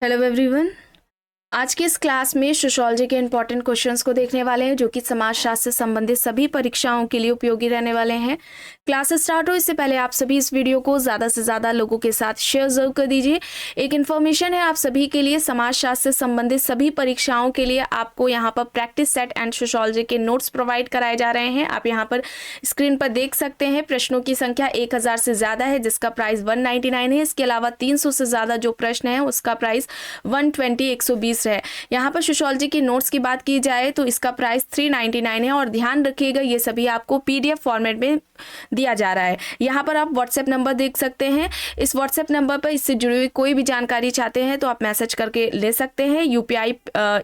Hello everyone. आज की इस क्लास में सोशियोलॉजी के इंपॉर्टेंट क्वेश्चंस को देखने वाले हैं जो कि समाजशास्त्र से संबंधित सभी परीक्षाओं के लिए उपयोगी रहने वाले हैं। क्लास स्टार्ट हो इससे पहले आप सभी इस वीडियो को ज़्यादा से ज़्यादा लोगों के साथ शेयर जरूर कर दीजिए। एक इन्फॉर्मेशन है आप सभी के लिए, समाजशास्त्र से संबंधित सभी परीक्षाओं के लिए आपको यहाँ पर प्रैक्टिस सेट एंड सोशियोलॉजी के नोट्स प्रोवाइड कराए जा रहे हैं। आप यहाँ पर स्क्रीन पर देख सकते हैं प्रश्नों की संख्या 1000 से ज़्यादा है जिसका प्राइस 199 है। इसके अलावा 300 से ज़्यादा जो प्रश्न है उसका प्राइस 120 है। यहाँ पर सोशियोलॉजी के नोट्स की बात की जाए तो इसका प्राइस 399 है और ध्यान रखिएगा ये सभी आपको पीडीएफ फॉर्मेट में दिया जा रहा है। यहाँ पर आप व्हाट्सएप नंबर देख सकते हैं। इस व्हाट्सएप नंबर पर इससे जुड़ी हुई कोई भी जानकारी चाहते हैं तो आप मैसेज करके ले सकते हैं। यूपीआई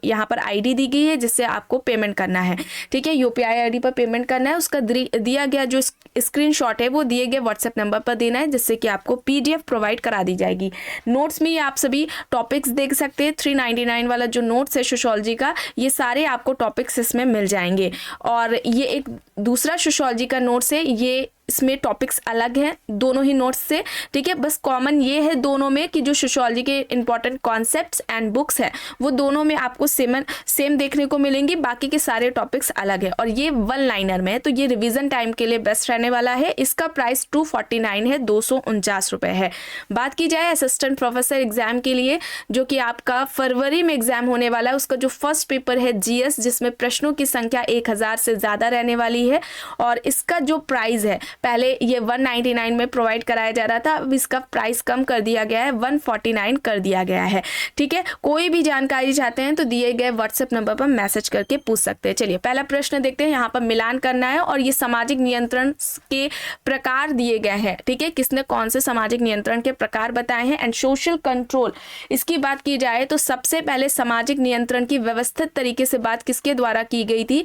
यहाँ पर आईडी दी गई है जिससे आपको पेमेंट करना है। ठीक है, यूपीआई आईडी पर पेमेंट करना है। उसका दिया गया जो स्क्रीनशॉट है वो दिए गए व्हाट्सएप नंबर पर देना है जिससे कि आपको पीडीएफ प्रोवाइड करा दी जाएगी। नोट्स में आप सभी टॉपिक्स देख सकते हैं। 399 वाला जो नोट्स है सोशियोलॉजी का, ये सारे आपको टॉपिक्स इसमें मिल जाएंगे। और ये एक दूसरा सोशियोलॉजी का नोट्स है, ये इसमें टॉपिक्स अलग हैं दोनों ही नोट्स से। ठीक है, बस कॉमन ये है दोनों में कि जो सोशियोलॉजी के इंपॉर्टेंट कॉन्सेप्ट्स एंड बुक्स है वो दोनों में आपको सेम देखने को मिलेंगी, बाकी के सारे टॉपिक्स अलग है। और ये 1 लाइनर में है तो ये रिवीजन टाइम के लिए बेस्ट रहने वाला है। इसका प्राइस 249 है, 249 रुपये है। बात की जाए असिस्टेंट प्रोफेसर एग्जाम के लिए जो कि आपका फरवरी में एग्जाम होने वाला है, उसका जो फर्स्ट पेपर है जीएस जिसमें प्रश्नों की संख्या 1000 से ज़्यादा रहने वाली है। और इसका जो प्राइस है, पहले ये 199 में प्रोवाइड कराया जा रहा था, अब इसका प्राइस कम कर दिया गया है, 149 कर दिया गया है। ठीक है, कोई भी जानकारी चाहते हैं तो दिए गए व्हाट्सएप नंबर पर मैसेज करके पूछ सकते हैं। चलिए पहला प्रश्न देखते हैं। यहाँ पर मिलान करना है और ये सामाजिक नियंत्रण के प्रकार दिए गए हैं। ठीक है, किसने कौन से सामाजिक नियंत्रण के प्रकार बताए हैं। एंड सोशल कंट्रोल, इसकी बात की जाए तो सबसे पहले सामाजिक नियंत्रण की व्यवस्थित तरीके से बात किसके द्वारा की गई थी,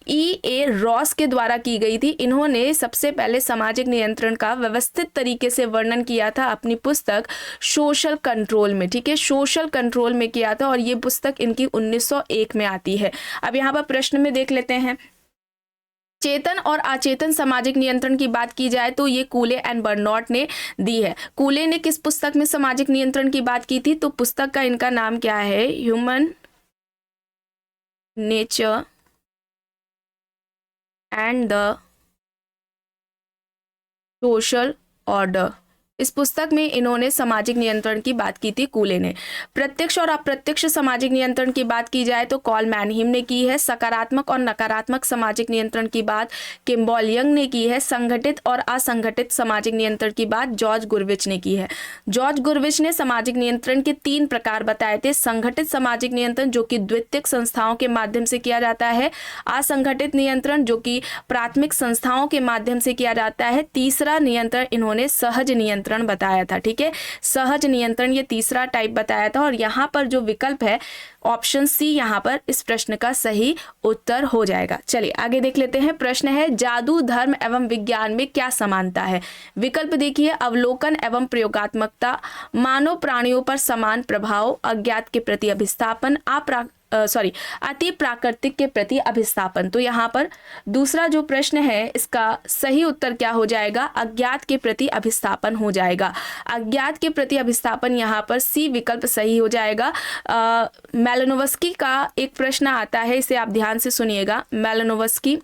E.A. रॉस के द्वारा की गई थी। इन्होंने सबसे पहले सामाजिक नियंत्रण का व्यवस्थित तरीके से वर्णन किया था अपनी पुस्तक सोशल कंट्रोल में। ठीक है, सोशल कंट्रोल में किया था और ये पुस्तक इनकी 1901 में आती है। अब यहाँ पर प्रश्न में देख लेते हैं। चेतन और अचेतन सामाजिक नियंत्रण की बात की जाए तो ये कूले एंड बर्नॉट ने दी है। कूले ने किस पुस्तक में सामाजिक नियंत्रण की बात की थी, तो पुस्तक का इनका नाम क्या है, human nature and the social order. इस पुस्तक में इन्होंने सामाजिक नियंत्रण की बात की थी कूले ने। प्रत्यक्ष और अप्रत्यक्ष सामाजिक नियंत्रण की बात की जाए तो कॉल मैनहीम ने की है। सकारात्मक और नकारात्मक सामाजिक नियंत्रण की बात किम्बॉल यंग ने की है। संगठित और असंगठित सामाजिक नियंत्रण की बात जॉर्ज गुरविच ने की है। जॉर्ज गुरविच ने सामाजिक नियंत्रण के 3 प्रकार बताए थे। संगठित सामाजिक नियंत्रण जो कि द्वितीयक संस्थाओं के माध्यम से किया जाता है। असंगठित नियंत्रण जो कि प्राथमिक संस्थाओं के माध्यम से किया जाता है। तीसरा नियंत्रण इन्होंने सहज नियंत्रण बताया था। ठीक है, सहज नियंत्रण ये तीसरा टाइप बताया था। और यहाँ पर जो विकल्प है ऑप्शन सी यहाँ पर इस प्रश्न का सही उत्तर हो जाएगा। चलिए आगे देख लेते हैं। प्रश्न है जादू, धर्म एवं विज्ञान में क्या समानता है। विकल्प देखिए, अवलोकन एवं प्रयोगात्मकता, मानव प्राणियों पर समान प्रभाव, अज्ञात के प्रति अभिस्थापन, अति प्राकृतिक के प्रति अभिस्थापन। तो यहाँ पर दूसरा जो प्रश्न है इसका सही उत्तर क्या हो जाएगा, अज्ञात के प्रति अभिस्थापन हो जाएगा। अज्ञात के प्रति अभिस्थापन यहाँ पर सी विकल्प सही हो जाएगा। मेलानोव्स्की का एक प्रश्न आता है, इसे आप ध्यान से सुनिएगा। मेलानोव्स्की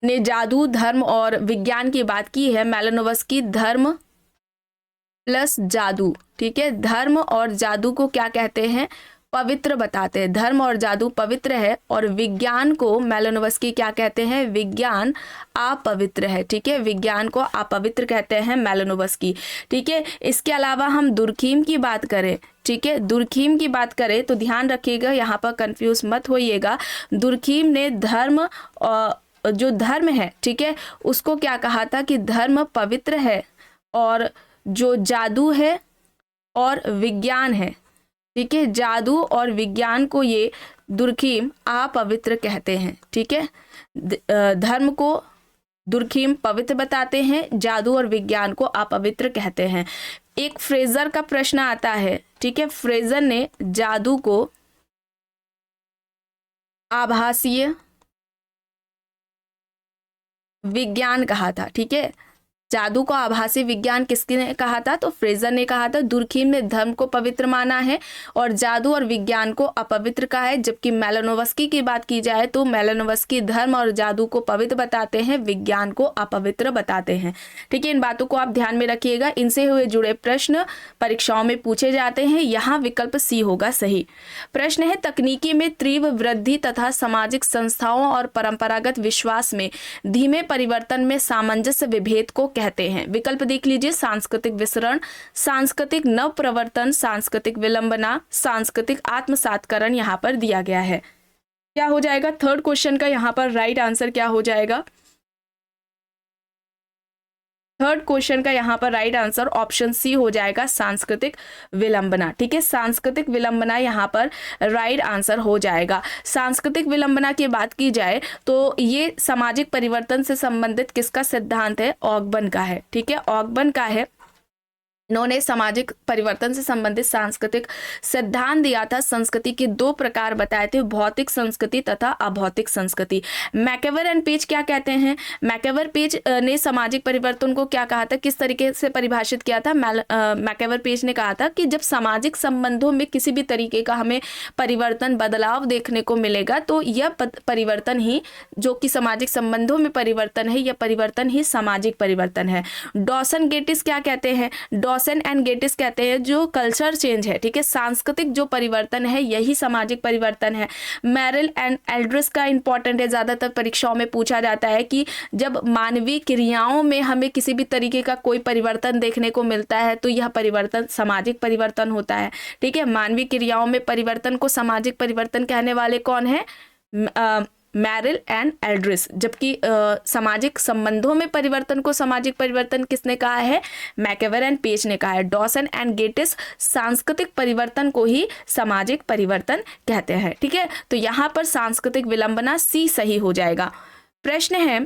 ने जादू, धर्म और विज्ञान की बात की है। मेलानोव्स्की धर्म प्लस जादू, ठीक है, धर्म और जादू को क्या कहते हैं, पवित्र बताते हैं। धर्म और जादू पवित्र है और विज्ञान को मेलानोव्स्की क्या कहते हैं, विज्ञान अपवित्र है। ठीक है, विज्ञान को अपवित्र कहते हैं मेलानोव्स्की। ठीक है, इसके अलावा हम दुर्खीम की बात करें, ठीक है, दुर्खीम की बात करें तो ध्यान रखिएगा, यहाँ पर कंफ्यूज मत होइएगा। दुर्खीम ने धर्म जो धर्म है, ठीक है, उसको क्या कहा था कि धर्म पवित्र है और जो जादू है और विज्ञान है, ठीक है, जादू और विज्ञान को ये दुर्खीम अपवित्र कहते हैं। ठीक है, धर्म को दुर्खीम पवित्र बताते हैं, जादू और विज्ञान को अपवित्र कहते हैं। एक फ्रेजर का प्रश्न आता है। ठीक है, फ्रेजर ने जादू को आभासीय विज्ञान कहा था। ठीक है, जादू को आभासी विज्ञान किसने कहा था? तो फ्रेजर ने कहा था। दुर्खीम ने धर्म को पवित्र माना है और जादू और विज्ञान को अपवित्र कहा है। जबकि मेलानोव्स्की की बात की जाए तो मेलानोव्स्की धर्म और जादू को पवित्र बताते हैं, विज्ञान को अपवित्र बताते हैं। ठीक है, इन बातों को आप ध्यान में रखिएगा। इनसे हुए जुड़े प्रश्न परीक्षाओं में पूछे जाते हैं। यहाँ विकल्प सी होगा सही। प्रश्न है, तकनीकी में तीव्र वृद्धि तथा सामाजिक संस्थाओं और परंपरागत विश्वास में धीमे परिवर्तन में सामंजस्य विभेद को कहते हैं। विकल्प देख लीजिए, सांस्कृतिक विसरण, सांस्कृतिक नव प्रवर्तन, सांस्कृतिक विलंबना, सांस्कृतिक आत्मसातकरण यहाँ पर दिया गया है। क्या हो जाएगा? थर्ड क्वेश्चन का यहाँ पर राइट आंसर क्या हो जाएगा? थर्ड क्वेश्चन का यहाँ पर राइट आंसर ऑप्शन सी हो जाएगा, सांस्कृतिक विलंबना। ठीक है, सांस्कृतिक विलंबना यहाँ पर राइट आंसर हो जाएगा। सांस्कृतिक विलंबना की बात की जाए तो ये सामाजिक परिवर्तन से संबंधित किसका सिद्धांत है? ऑगबन का है। ठीक है, ऑगबन का है। इन्होंने सामाजिक परिवर्तन से संबंधित सांस्कृतिक सिद्धांत दिया था। संस्कृति के दो प्रकार बताए थे, भौतिक संस्कृति तथा अभौतिक संस्कृति। मैकेवर एंड पेज क्या कहते हैं? मैकेवर पेज ने सामाजिक परिवर्तन को क्या कहा था, किस तरीके से परिभाषित किया था? मैकेवर पेज ने कहा था कि जब सामाजिक संबंधों में किसी भी तरीके का हमें परिवर्तन, बदलाव देखने को मिलेगा तो यह परिवर्तन ही, जो कि सामाजिक संबंधों में परिवर्तन है, यह परिवर्तन ही सामाजिक परिवर्तन है। डॉसन गेटिस क्या कहते हैं? डॉसन एंड गेटिस कहते हैं जो कल्चर चेंज है, ठीक है, सांस्कृतिक जो परिवर्तन है यही सामाजिक परिवर्तन है। मेरिल एंड एल्ड्रिस का इंपॉर्टेंट है, ज्यादातर परीक्षाओं में पूछा जाता है कि जब मानवीय क्रियाओं में हमें किसी भी तरीके का कोई परिवर्तन देखने को मिलता है तो यह परिवर्तन सामाजिक परिवर्तन होता है। ठीक है, मानवीय क्रियाओं में परिवर्तन को सामाजिक परिवर्तन कहने वाले कौन है? Merrill and Eldredge. जबकि सामाजिक संबंधों में परिवर्तन को सामाजिक परिवर्तन किसने कहा है? मैकेवर एंड पेज ने कहा है। डॉसन एंड गेटिस सांस्कृतिक परिवर्तन को ही सामाजिक परिवर्तन कहते हैं। ठीक है, तो यहाँ पर सांस्कृतिक विलंबना सी सही हो जाएगा। प्रश्न है,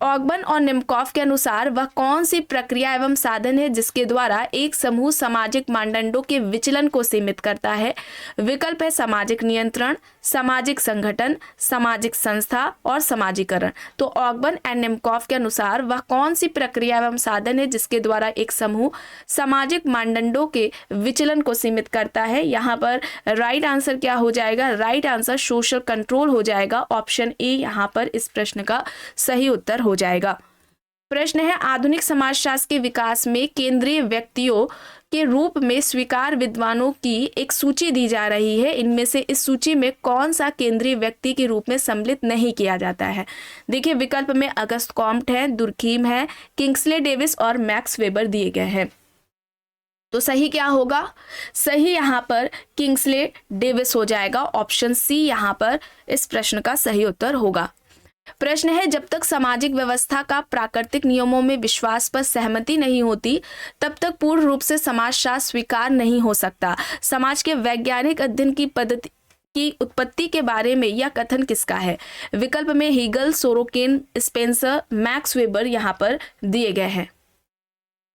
ऑगबन और निमकॉफ के अनुसार वह कौन सी प्रक्रिया एवं साधन है जिसके द्वारा एक समूह सामाजिक मानदंडों के विचलन को सीमित करता है? विकल्प है सामाजिक नियंत्रण, सामाजिक संगठन, सामाजिक संस्था और समाजीकरण। तो ऑगबन एंड निमकॉफ के अनुसार वह कौन सी प्रक्रिया एवं साधन है जिसके द्वारा एक समूह सामाजिक मानदंडों के विचलन को सीमित करता है? यहाँ पर राइट आंसर क्या हो जाएगा? राइट आंसर सोशल कंट्रोल हो जाएगा। ऑप्शन ए यहाँ पर इस प्रश्न का सही उत्तर हो जाएगा। प्रश्न है, आधुनिक समाजशास्त्र के विकास में केंद्रीय व्यक्तियों के रूप में स्वीकार विद्वानों की एक सूची दी जा रही है। इनमें से इस सूची में कौन सा केंद्रीय व्यक्ति के रूप में सम्मिलित नहीं किया जाता है? देखिए, विकल्प में अगस्त कॉम्ट है, दुर्खीम है, किंग्सले डेविस और मैक्स वेबर दिए गए हैं। तो सही क्या होगा? सही यहाँ पर किंग्सले डेविस हो जाएगा। ऑप्शन सी यहाँ पर इस प्रश्न का सही उत्तर होगा। प्रश्न है, जब तक सामाजिक व्यवस्था का प्राकृतिक नियमों में विश्वास पर सहमति नहीं होती तब तक पूर्ण रूप से समाजशास्त्र स्वीकार नहीं हो सकता। समाज के वैज्ञानिक अध्ययन की पद्धति की उत्पत्ति के बारे में यह कथन किसका है? विकल्प में Hegel, Sorokin, Spencer, Max Weber यहाँ पर दिए गए हैं।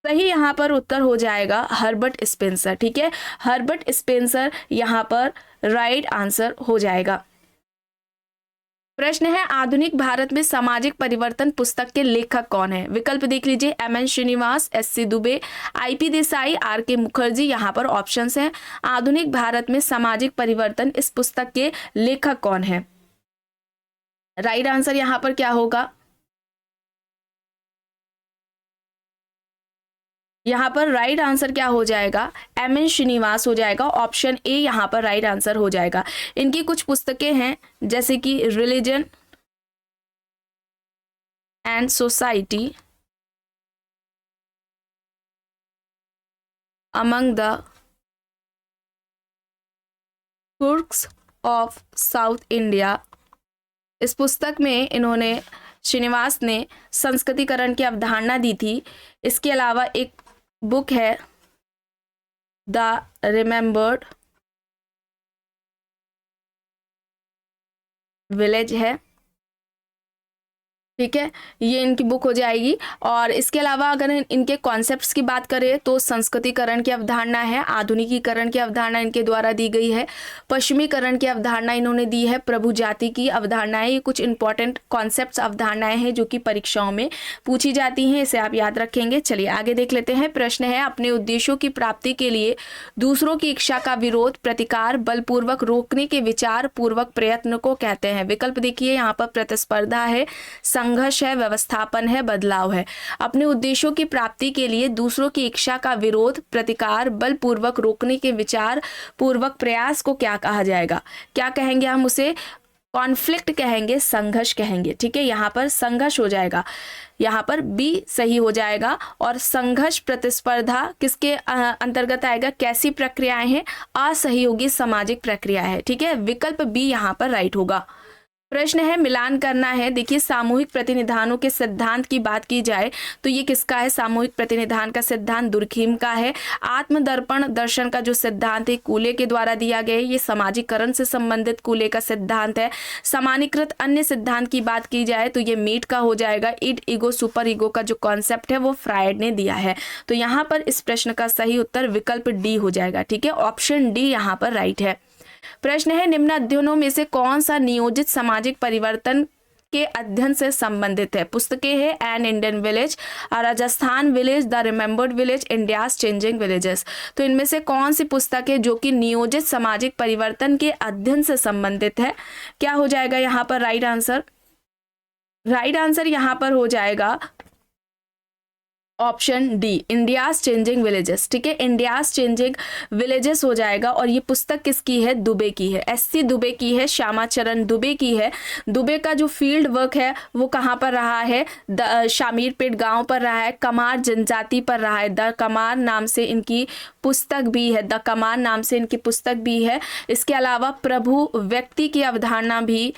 सही यहाँ पर उत्तर हो जाएगा हर्बर्ट स्पेंसर। ठीक है, हर्बर्ट स्पेंसर यहाँ पर राइट आंसर हो जाएगा। प्रश्न है, आधुनिक भारत में सामाजिक परिवर्तन पुस्तक के लेखक कौन है? विकल्प देख लीजिए, M N. Srinivas, S C. Dube, I P. Desai, R K. Mukherjee. यहाँ पर ऑप्शंस हैं। आधुनिक भारत में सामाजिक परिवर्तन, इस पुस्तक के लेखक कौन है? राइट आंसर यहाँ पर क्या होगा? यहाँ पर राइट आंसर क्या हो जाएगा? एम.एन. श्रीनिवास हो जाएगा। ऑप्शन ए यहाँ पर राइट आंसर हो जाएगा। इनकी कुछ पुस्तकें हैं जैसे कि religion and society among the Turks of south India. इस पुस्तक में इन्होंने, श्रीनिवास ने, संस्कृतिकरण की अवधारणा दी थी। इसके अलावा एक बुक है द रिमेम्बर्ड विलेज है। ठीक है, ये इनकी बुक हो जाएगी। और इसके अलावा अगर इनके कॉन्सेप्ट्स की बात करें तो संस्कृतिकरण की अवधारणा है, आधुनिकीकरण की अवधारणा इनके द्वारा दी गई है, पश्चिमीकरण की अवधारणा इन्होंने दी है, प्रभु जाति की अवधारणा है। ये कुछ इंपॉर्टेंट कॉन्सेप्ट्स अवधारणाएं हैं जो कि परीक्षाओं में पूछी जाती हैं, इसे आप याद रखेंगे। चलिए आगे देख लेते हैं। प्रश्न है, अपने उद्देश्यों की प्राप्ति के लिए दूसरों की इच्छा का विरोध, प्रतिकार, बलपूर्वक रोकने के विचार पूर्वक प्रयत्न को कहते हैं। विकल्प देखिए, यहाँ पर प्रतिस्पर्धा है, संघर्ष है, व्यवस्थापन है, बदलाव है। अपने उद्देश्यों की प्राप्ति के लिए दूसरों की इच्छा का विरोध, प्रतिकार, बलपूर्वक रोकने के विचार पूर्वक प्रयास को क्या कहा जाएगा? क्या कहेंगे हम उसे? कॉन्फ्लिक्ट कहेंगे, संघर्ष कहेंगे। ठीक है, यहाँ पर संघर्ष हो जाएगा, यहाँ पर बी सही हो जाएगा। और संघर्ष प्रतिस्पर्धा किसके अंतर्गत आएगा? कैसी प्रक्रियाएं हैं? असहयोगी सामाजिक प्रक्रिया है। ठीक है, विकल्प बी यहाँ पर राइट होगा। प्रश्न है, मिलान करना है। देखिए, सामूहिक प्रतिनिधानों के सिद्धांत की बात की जाए तो ये किसका है? सामूहिक प्रतिनिधान का सिद्धांत दुर्खीम का है। आत्मदर्पण दर्शन का जो सिद्धांत है कूले के द्वारा दिया गया है, ये सामाजिकरण से संबंधित कूले का सिद्धांत है। समानीकृत अन्य सिद्धांत की बात की जाए तो ये मीट का हो जाएगा। इड, ईगो, सुपर ईगो का जो कॉन्सेप्ट है वो फ्रायड ने दिया है। तो यहाँ पर इस प्रश्न का सही उत्तर विकल्प डी हो जाएगा। ठीक है, ऑप्शन डी यहाँ पर राइट है। प्रश्न है, निम्न अध्ययनों में से कौन सा नियोजित सामाजिक परिवर्तन के अध्ययन से संबंधित है? पुस्तकें है, an Indian village, Rajasthan village, the remembered village, India's changing villages. तो इनमें से कौन सी पुस्तक है जो कि नियोजित सामाजिक परिवर्तन के अध्ययन से संबंधित है? क्या हो जाएगा यहाँ पर राइट आंसर? राइट आंसर यहाँ पर हो जाएगा option D, India's changing villages. ठीक है, इंडियाज चेंजिंग विलेजेस हो जाएगा। और ये पुस्तक किसकी है? दुबे की है, एससी दुबे की है, श्यामाचरण दुबे की है। दुबे का जो फील्ड वर्क है वो कहाँ पर रहा है? शामीरपेट गांव पर रहा है, कमार जनजाति पर रहा है। द कमार नाम से इनकी पुस्तक भी है, द कमार नाम से इनकी पुस्तक भी है। इसके अलावा प्रभु व्यक्ति की अवधारणा भी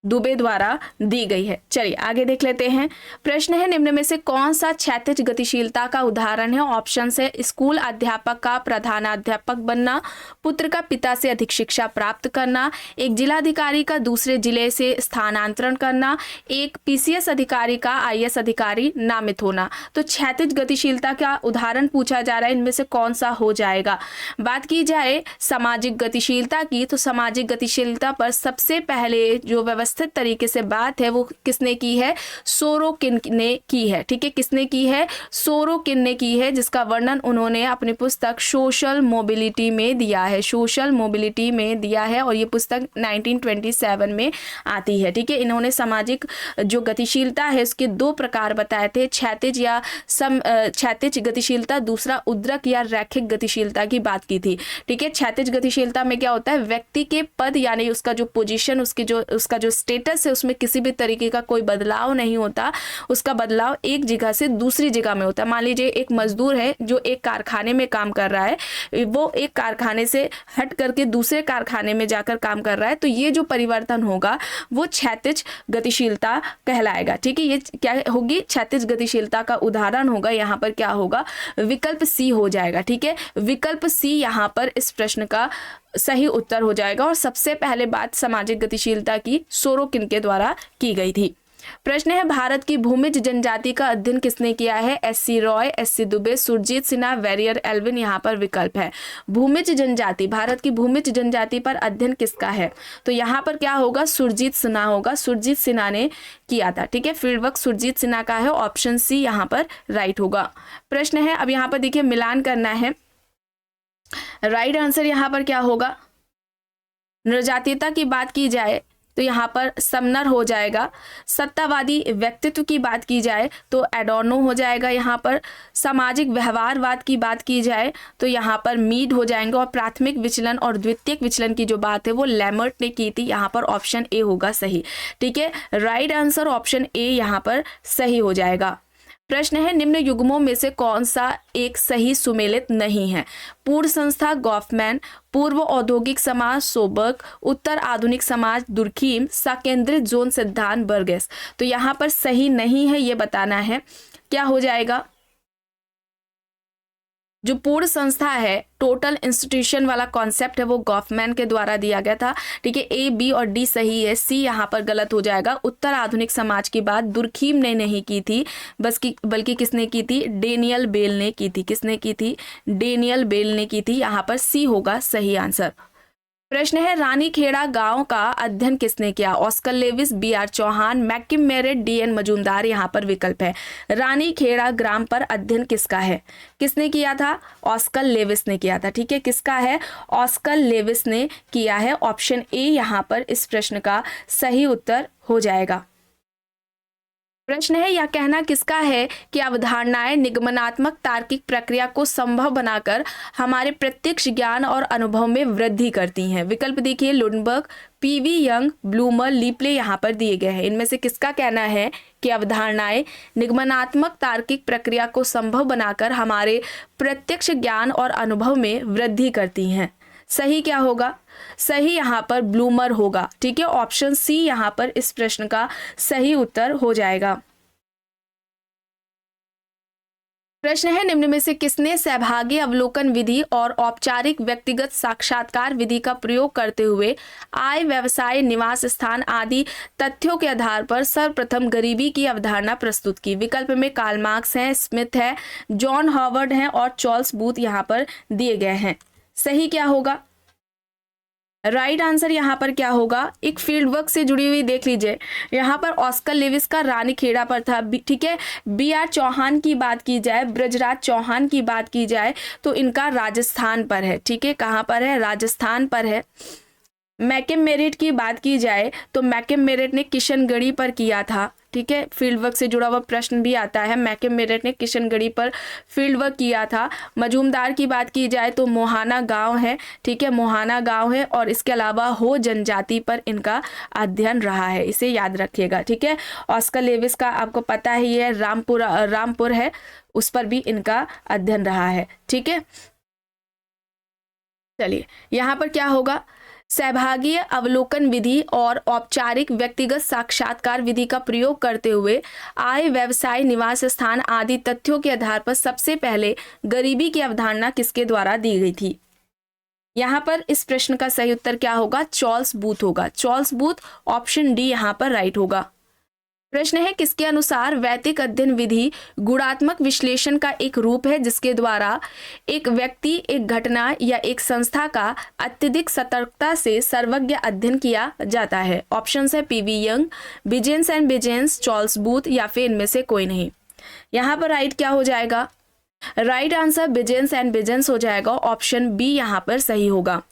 दुबे द्वारा दी गई है। चलिए आगे देख लेते हैं। प्रश्न है, निम्न में से कौन सा क्षैतिज गतिशीलता का उदाहरण है? ऑप्शन है, स्कूल अध्यापक का प्रधानाध्यापक बनना, पुत्र का पिता से अधिक शिक्षा प्राप्त करना, एक जिलाधिकारी का दूसरे जिले से स्थानांतरण करना, एक पीसीएस अधिकारी का आईएएस अधिकारी नामित होना। तो क्षैतिज गतिशीलता का उदाहरण पूछा जा रहा है, इनमें से कौन सा हो जाएगा? बात की जाए सामाजिक गतिशीलता की तो सामाजिक गतिशीलता पर सबसे पहले जो व्यवस्थित तरीके से बात है वो किसने की है? सोरोकिन ने की है। ठीक है, किसने की है? सोरोकिन ने की है, जिसका वर्णन उन्होंने अपनी पुस्तक सोशल मोबिलिटी में दिया है, सोशल मोबिलिटी में दिया है। और ये पुस्तक 1927 में आती है। ठीक है, इन्होंने सामाजिक जो गतिशीलता है उसके दो प्रकार बताए थे, क्षैतिज या क्षैतिज गतिशीलता, दूसरा उद्रक या रैखिक गतिशीलता की बात की थी। ठीक है, क्षैतिज गतिशीलता में क्या होता है? व्यक्ति के पद यानी उसका जो पोजीशन, उसका जो स्टेटस है उसमें किसी भी तरीके का कोई बदलाव नहीं होता, उसका बदलाव एक जगह से दूसरी जगह में होता है। मान लीजिए एक मजदूर है जो एक कारखाने में काम कर रहा है, वो एक कारखाने से हट करके दूसरे कारखाने में जाकर काम कर रहा है, तो ये जो परिवर्तन होगा वो क्षैतिज गतिशीलता कहलाएगा। ठीक है, ये क्या होगी? क्षैतिज गतिशीलता का उदाहरण होगा। यहाँ पर क्या होगा? विकल्प सी हो जाएगा। ठीक है, विकल्प सी यहाँ पर इस प्रश्न का सही उत्तर हो जाएगा। और सबसे पहले बात सामाजिक गतिशीलता की सोरोकिन के द्वारा की गई थी। प्रश्न है, भारत की भूमिज जनजाति का अध्ययन किसने किया है? S C Roy, S C Dube, Surajit Sinha, Verrier Elwin. यहाँ पर विकल्प है भूमिज जनजाति, भारत की भूमिज जनजाति पर अध्ययन किसका है? तो यहाँ पर क्या होगा? सुरजीत सिन्हा होगा, सुरजीत सिन्हा ने किया था। ठीक है, फील्ड वर्क सुरजीत सिन्हा का है, ऑप्शन सी यहाँ पर राइट होगा। प्रश्न है, अब यहाँ पर देखिए मिलान करना है। राइट आंसर यहाँ पर क्या होगा? नृजातीयता की बात की जाए तो यहाँ पर समनर हो जाएगा। सत्तावादी व्यक्तित्व की बात की जाए तो एडोर्नो हो जाएगा। यहाँ पर सामाजिक व्यवहारवाद की बात की जाए तो यहाँ पर मीड हो जाएंगे। और प्राथमिक विचलन और द्वितीयक विचलन की जो बात है वो लैमर्ट ने की थी। यहाँ पर ऑप्शन ए होगा सही। ठीक है, राइट आंसर ऑप्शन ए यहाँ पर सही हो जाएगा। प्रश्न है, निम्न युग्मों में से कौन सा एक सही सुमेलित नहीं है? पूर्व संस्था गॉफमैन, पूर्व औद्योगिक समाज सोबर्ग, उत्तर आधुनिक समाज दुर्खीम, सकेंद्रित जोन सिद्धांत बर्गेस। तो यहाँ पर सही नहीं है ये बताना है। क्या हो जाएगा? जो पूर्ण संस्था है, टोटल इंस्टीट्यूशन वाला कॉन्सेप्ट है, वो गॉफमैन के द्वारा दिया गया था। ठीक है, ए, बी और डी सही है, सी यहाँ पर गलत हो जाएगा। उत्तर आधुनिक समाज की बात दुर्खीम ने नहीं की थी, बल्कि किसने की थी? डेनियल बेल ने की थी। किसने की थी? डेनियल बेल ने की थी। यहाँ पर सी होगा सही आंसर। प्रश्न है, रानीखेड़ा गांव का अध्ययन किसने किया? Oscar Levi's, B.R. Chauhan, मैकिम merit, D.N. Majumdar यहाँ पर विकल्प है। रानीखेड़ा ग्राम पर अध्ययन किसका है? किसने किया था? ऑस्कर लेविस ने किया था। ठीक है, किसका है? ऑस्कर लेविस ने किया है। ऑप्शन ए यहाँ पर इस प्रश्न का सही उत्तर हो जाएगा। प्रश्न है, यह कहना किसका है कि अवधारणाएं निगमनात्मक तार्किक प्रक्रिया को संभव बनाकर हमारे प्रत्यक्ष ज्ञान और अनुभव में वृद्धि करती हैं? विकल्प देखिए, लुडनबर्ग, PV यंग, ब्लूमर, लीपले यहाँ पर दिए गए हैं। इनमें से किसका कहना है कि अवधारणाएं निगमनात्मक तार्किक प्रक्रिया को संभव बनाकर हमारे प्रत्यक्ष ज्ञान और अनुभव में वृद्धि करती हैं? सही क्या होगा? सही यहाँ पर ब्लूमर होगा। ठीक है, ऑप्शन सी यहाँ पर इस प्रश्न का सही उत्तर हो जाएगा। प्रश्न है, निम्न में से किसने सहभागी अवलोकन विधि और औपचारिक व्यक्तिगत साक्षात्कार विधि का प्रयोग करते हुए आय, व्यवसाय, निवास स्थान आदि तथ्यों के आधार पर सर्वप्रथम गरीबी की अवधारणा प्रस्तुत की? विकल्प में कार्ल मार्क्स है, स्मिथ है, जॉन हॉवर्ड है और चार्ल्स बूथ यहाँ पर दिए गए हैं। सही क्या होगा? राइट आंसर यहाँ पर क्या होगा? एक फील्ड वर्क से जुड़ी हुई देख लीजिए, यहाँ पर ऑस्कर लेविस का रानीखेड़ा पर था। ठीक है, B.R. चौहान की बात की जाए, ब्रजराज चौहान की बात की जाए तो इनका राजस्थान पर है। ठीक है, कहाँ पर है? राजस्थान पर है। मैकिम मेरिट की बात की जाए तो मैकिम मेरिट ने किशनगढ़ी पर किया था। ठीक है, फील्ड वर्क से जुड़ा हुआ प्रश्न भी आता है। मैकिम मेरिट ने किशनगढ़ी पर फील्ड वर्क किया था। मजूमदार की बात की जाए तो मोहाना गांव है। ठीक है, मोहाना गांव है और इसके अलावा हो जनजाति पर इनका अध्ययन रहा है, इसे याद रखिएगा। ठीक है, ऑस्कर लेविस का आपको पता ही है, रामपुर है, उस पर भी इनका अध्ययन रहा है। ठीक है, चलिए यहाँ पर क्या होगा? सहभागीय अवलोकन विधि और औपचारिक व्यक्तिगत साक्षात्कार विधि का प्रयोग करते हुए आय, व्यवसाय, निवास स्थान आदि तथ्यों के आधार पर सबसे पहले गरीबी की अवधारणा किसके द्वारा दी गई थी? यहाँ पर इस प्रश्न का सही उत्तर क्या होगा? चार्ल्स बूथ होगा। चार्ल्स बूथ, ऑप्शन डी यहाँ पर राइट होगा। प्रश्न है, किसके अनुसार वैदिक अध्ययन विधि गुणात्मक विश्लेषण का एक रूप है जिसके द्वारा एक व्यक्ति, एक घटना या एक संस्था का अत्यधिक सतर्कता से सर्वज्ञ अध्ययन किया जाता है? ऑप्शंस है PV Young, Biesanz and Biesanz, Charles Booth या फिर इनमें से कोई नहीं। यहाँ पर राइट क्या हो जाएगा? राइट आंसर बिजेंस एंड बिजेंस हो जाएगा। ऑप्शन बी यहाँ पर सही होगा।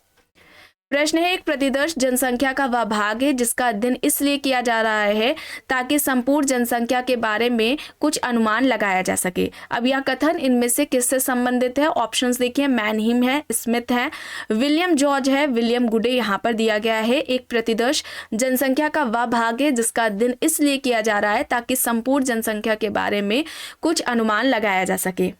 प्रश्न है, एक प्रतिदर्श जनसंख्या का वह भाग है जिसका अध्ययन इसलिए किया जा रहा है ताकि संपूर्ण जनसंख्या के बारे में कुछ अनुमान लगाया जा सके। अब यह कथन इनमें से किससे संबंधित है? ऑप्शंस देखिए, मैनहीम है, स्मिथ है, विलियम जॉर्ज है, विलियम गुडे यहाँ पर दिया गया है। एक प्रतिदर्श जनसंख्या का वह भाग है जिसका अध्ययन इसलिए किया जा रहा है ताकि संपूर्ण जनसंख्या के बारे में कुछ अनुमान लगाया जा सके।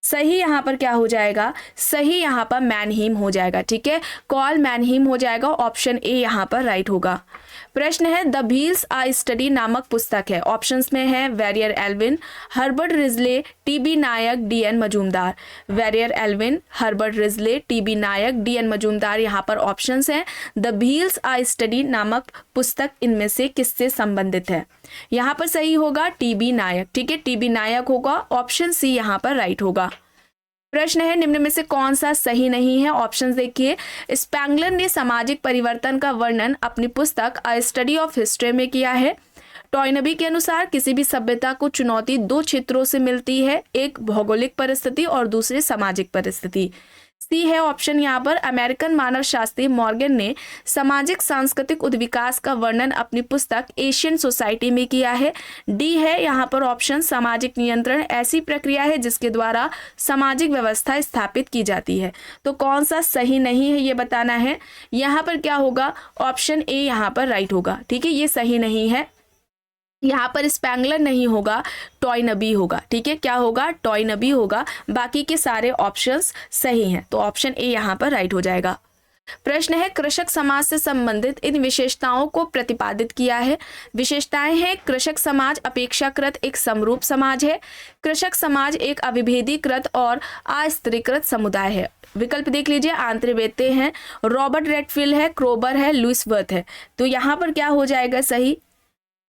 सही यहाँ पर क्या हो जाएगा? सही यहाँ पर मैनहीम हो जाएगा। ठीक है, कॉल मैनहीम हो जाएगा। ऑप्शन ए यहाँ पर राइट होगा। प्रश्न है, द व्हील्स आ स्टडी नामक पुस्तक है। ऑप्शंस में है Verrier Elwin, Herbert Risley, TB नायक, D.N. Majumdar. Verrier Elwin, Herbert Risley, TB नायक, D.N. मजूमदार यहाँ पर ऑप्शंस हैं। द व्हील्स आ स्टडी नामक पुस्तक इनमें से किससे संबंधित है? यहाँ पर सही होगा TB नायक। ठीक है, TB नायक होगा। ऑप्शन सी यहाँ पर राइट होगा। प्रश्न है, निम्न में से कौन सा सही नहीं है? ऑप्शंस देखिए, स्पैंगलर ने सामाजिक परिवर्तन का वर्णन अपनी पुस्तक अ स्टडी ऑफ हिस्ट्री में किया है। टॉयनबी के अनुसार किसी भी सभ्यता को चुनौती दो क्षेत्रों से मिलती है, एक भौगोलिक परिस्थिति और दूसरी सामाजिक परिस्थिति। सी है ऑप्शन यहाँ पर। अमेरिकन मानव शास्त्री मॉर्गन ने सामाजिक सांस्कृतिक उद्विकास का वर्णन अपनी पुस्तक एशियन सोसाइटी में किया है। डी है यहाँ पर ऑप्शन, सामाजिक नियंत्रण ऐसी प्रक्रिया है जिसके द्वारा सामाजिक व्यवस्था स्थापित की जाती है। तो कौन सा सही नहीं है ये बताना है। यहाँ पर क्या होगा? ऑप्शन ए यहाँ पर राइट होगा। ठीक है, ये सही नहीं है। यहाँ पर स्पैंगलर नहीं होगा, टॉयनबी होगा। ठीक है, क्या होगा? टॉयनबी होगा। बाकी के सारे ऑप्शंस सही हैं, तो ऑप्शन ए यहाँ पर राइट हो जाएगा। प्रश्न है कृषक समाज से संबंधित इन विशेषताओं को प्रतिपादित किया है। विशेषताएं हैं कृषक समाज अपेक्षाकृत एक समरूप समाज है, कृषक समाज एक अविभेदीकृत और अस्थिरीकृत समुदाय है। विकल्प देख लीजिए, आंद्रे हैं, रॉबर्ट रेडफील्ड है, क्रोबर है, लुईस वर्थ है। तो यहाँ पर क्या हो जाएगा सही?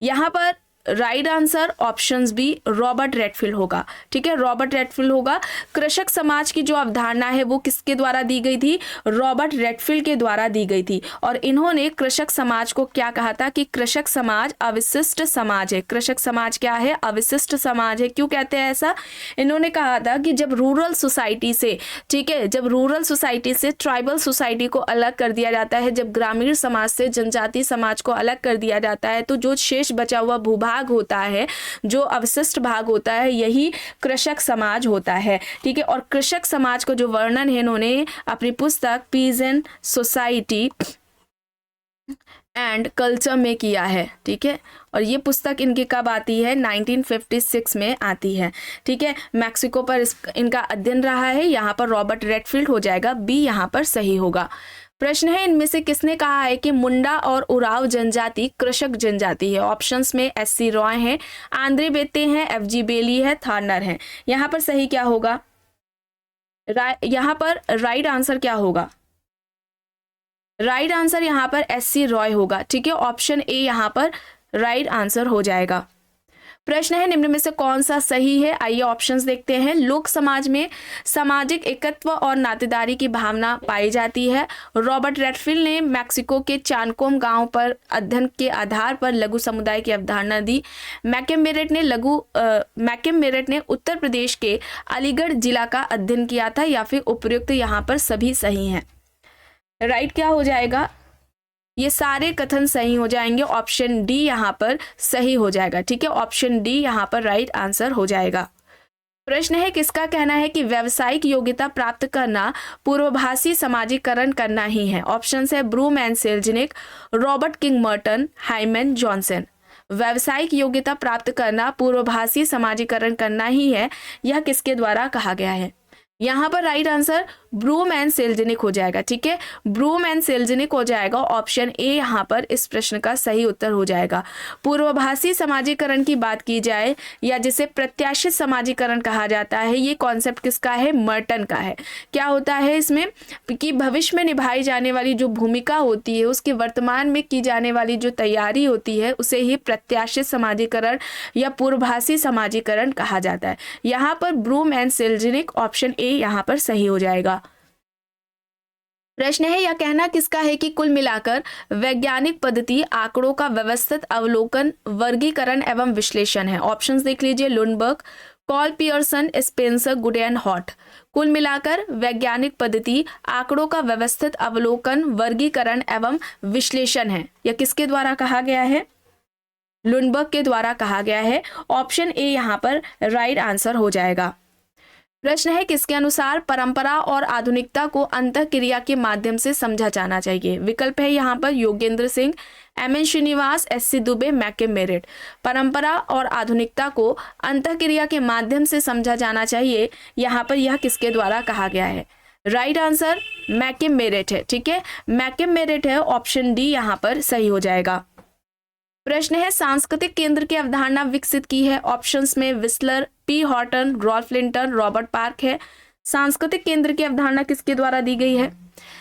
यहाँ पर right answer option B Robert Redfield होगा। ठीक है, रॉबर्ट रेडफील्ड होगा। कृषक समाज की जो अवधारणा है वो किसके द्वारा दी गई थी? रॉबर्ट रेडफील्ड के द्वारा दी गई थी। और इन्होंने कृषक समाज को क्या कहा था कि कृषक समाज अविशिष्ट समाज है। कृषक समाज क्या है? अविशिष्ट समाज है। क्यों कहते हैं ऐसा? इन्होंने कहा था कि जब रूरल सोसाइटी से, ठीक है, जब रूरल सोसाइटी से ट्राइबल सोसाइटी को अलग कर दिया जाता है, जब ग्रामीण समाज से जनजातीय समाज को अलग कर दिया जाता है, तो जो शेष बचा हुआ भूभाग होता है, जो अवशिष्ट भाग होता है, यही कृषक समाज होता है। ठीक है, और कृषक समाज को जो वर्णन है इन्होंने अपनी पुस्तक पीजेंट सोसाइटी एंड कल्चर में किया है। ठीक है, और ये पुस्तक इनकी कब आती है? 1956 में आती है। ठीक है, मैक्सिको पर इनका अध्ययन रहा है। यहाँ पर रॉबर्ट रेडफील्ड हो जाएगा, बी यहाँ पर सही होगा। प्रश्न है इनमें से किसने कहा है कि मुंडा और उराव जनजाति कृषक जनजाति है? ऑप्शंस में एस.सी. रॉय है, आंद्रे बेते हैं, एफ.जी. बेली है, थार्नर है। यहाँ पर सही क्या होगा? यहाँ पर राइट आंसर क्या होगा? राइट आंसर यहाँ पर एस.सी. रॉय होगा। ठीक है, ऑप्शन ए यहाँ पर राइट आंसर हो जाएगा। प्रश्न है निम्न में से कौन सा सही है? आइए ऑप्शंस देखते हैं। लोक समाज में सामाजिक एकत्व और नातेदारी की भावना पाई जाती है। रॉबर्ट रेडफील्ड ने मैक्सिको के चानकोम गांव पर अध्ययन के आधार पर लघु समुदाय की अवधारणा दी। मैकम मेरेट ने उत्तर प्रदेश के अलीगढ़ जिला का अध्ययन किया था, या फिर उपयुक्त? यहाँ पर सभी सही हैं। राइट क्या हो जाएगा? ये सारे कथन सही हो जाएंगे। ऑप्शन डी यहाँ पर सही हो जाएगा। ठीक है, ऑप्शन डी यहाँ पर राइट आंसर हो जाएगा। प्रश्न है किसका कहना है कि व्यावसायिक योग्यता प्राप्त करना पूर्वभाषी समाजीकरण करना ही है? ऑप्शन है Broom and Selznick, Robert King Merton, Hyman Johnson. व्यावसायिक योग्यता प्राप्त करना पूर्वभाषी समाजीकरण करना ही है, यह किसके द्वारा कहा गया है? यहाँ पर राइट आंसर ब्रूम एंड सेल्जनिक हो जाएगा। ठीक है, ब्रूम एंड सेल्जनिक हो जाएगा। ऑप्शन ए यहाँ पर इस प्रश्न का सही उत्तर हो जाएगा। पूर्वभाषी समाजीकरण की बात की जाए, या जिसे प्रत्याशित समाजीकरण कहा जाता है, ये कॉन्सेप्ट किसका है? मर्टन का है। क्या होता है इसमें कि भविष्य में निभाई जाने वाली जो भूमिका होती है, उसके वर्तमान में की जाने वाली जो तैयारी होती है, उसे ही प्रत्याशित समाजीकरण या पूर्वभाषी समाजीकरण कहा जाता है। यहाँ पर ब्रूम एंड सेल्जनिक ऑप्शन ए यहाँ पर सही हो जाएगा। प्रश्न है यह कहना किसका है कि कुल मिलाकर वैज्ञानिक पद्धति आंकड़ों का व्यवस्थित अवलोकन, वर्गीकरण एवं विश्लेषण है? ऑप्शंस देख लीजिए, Lundberg, Karl Pearson, Spencer, Goode and Hatt. कुल मिलाकर वैज्ञानिक पद्धति आंकड़ों का व्यवस्थित अवलोकन, वर्गीकरण एवं विश्लेषण है। यह किसके द्वारा कहा गया है? लुनबर्ग के द्वारा कहा गया है। ऑप्शन ए यहाँ पर राइट आंसर हो जाएगा। प्रश्न है किसके अनुसार परंपरा और आधुनिकता को अंतःक्रिया के माध्यम से समझा जाना चाहिए? विकल्प है यहाँ पर Yogendra Singh, M N Srinivas, S C. Dube, McKim Marriott. परंपरा और आधुनिकता को अंतःक्रिया के माध्यम से समझा जाना चाहिए, यहाँ पर यह किसके द्वारा कहा गया है? राइट आंसर मैकम मेरिट है। ठीक है, मैकम मेरिट है। ऑप्शन डी यहाँ पर सही हो जाएगा। प्रश्न है सांस्कृतिक केंद्र की अवधारणा विकसित की है? ऑप्शंस में Wissler, P Horton, Ralph Linton, Robert Park है। सांस्कृतिक केंद्र की अवधारणा किसके द्वारा दी गई है?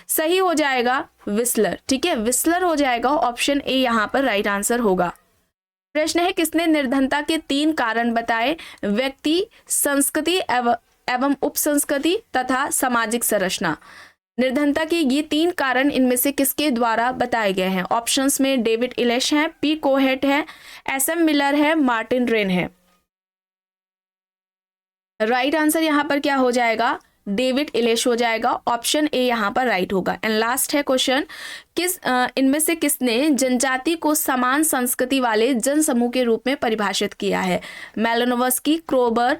सही हो जाएगा विस्लर। ठीक है, विस्लर हो जाएगा। ऑप्शन ए यहाँ पर राइट आंसर होगा। प्रश्न है किसने निर्धनता के 3 कारण बताए? व्यक्ति, संस्कृति एवं उपसंस्कृति तथा सामाजिक संरचना। निर्धनता के ये 3 कारण इनमें से किसके द्वारा बताए गए हैं? ऑप्शंस में डेविड इलेश है, पी कोहेट है, एस.एम. मिलर है, मार्टिन रेन है। राइट आंसर यहाँ पर क्या हो जाएगा? डेविड इलेश हो जाएगा। ऑप्शन ए यहाँ पर राइट होगा। एंड लास्ट है क्वेश्चन, इनमें से किसने जनजाति को समान संस्कृति वाले जनसमूह के रूप में परिभाषित किया है? Malinowski, Kroeber,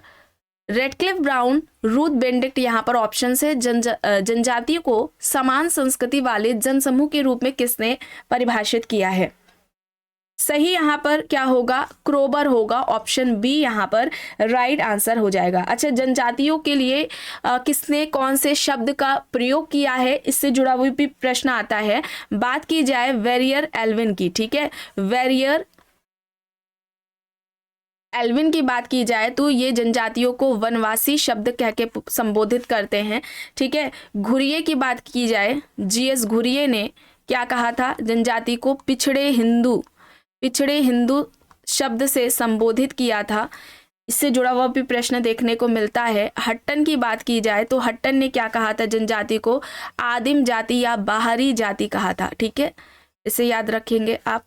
Radcliffe Brown, Ruth Benedict. यहाँ पर ऑप्शन है जनजाति को समान संस्कृति वाले जनसमूह के रूप में किसने परिभाषित किया है? सही यहाँ पर क्या होगा, क्रोबर होगा, ऑप्शन बी यहाँ पर राइट आंसर हो जाएगा। अच्छा, जनजातियों के लिए किसने कौन से शब्द का प्रयोग किया है, इससे जुड़ा हुआ भी प्रश्न आता है। बात की जाए वेरियर एल्विन की, ठीक है, वेरियर एल्विन की बात की जाए तो ये जनजातियों को वनवासी शब्द कह के संबोधित करते हैं, ठीक है। घुरिये की बात की जाए, जीएस घुरिये ने क्या कहा था, जनजाति को पिछड़े हिंदू शब्द से संबोधित किया था। इससे जुड़ा हुआ भी प्रश्न देखने को मिलता है। हट्टन की बात की जाए तो हट्टन ने क्या कहा था, जनजाति को आदिम जाति या बाहरी जाति कहा था, ठीक है, इसे याद रखेंगे आप।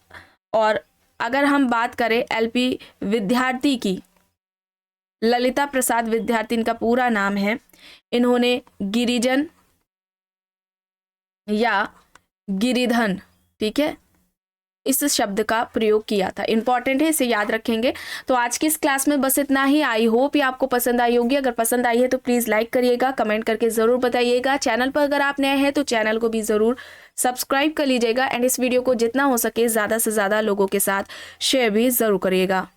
और अगर हम बात करें एलपी विद्यार्थी की, ललिता प्रसाद विद्यार्थी इनका पूरा नाम है, इन्होंने गिरिजन या गिरिधन, ठीक है, इस शब्द का प्रयोग किया था। इंपॉर्टेंट है, इसे याद रखेंगे। तो आज की इस क्लास में बस इतना ही। आई होप ये आपको पसंद आई होगी। अगर पसंद आई है तो प्लीज़ लाइक करिएगा, कमेंट करके ज़रूर बताइएगा। चैनल पर अगर आप नए हैं तो चैनल को भी ज़रूर सब्सक्राइब कर लीजिएगा एंड इस वीडियो को जितना हो सके ज़्यादा से ज़्यादा लोगों के साथ शेयर भी ज़रूर करिएगा।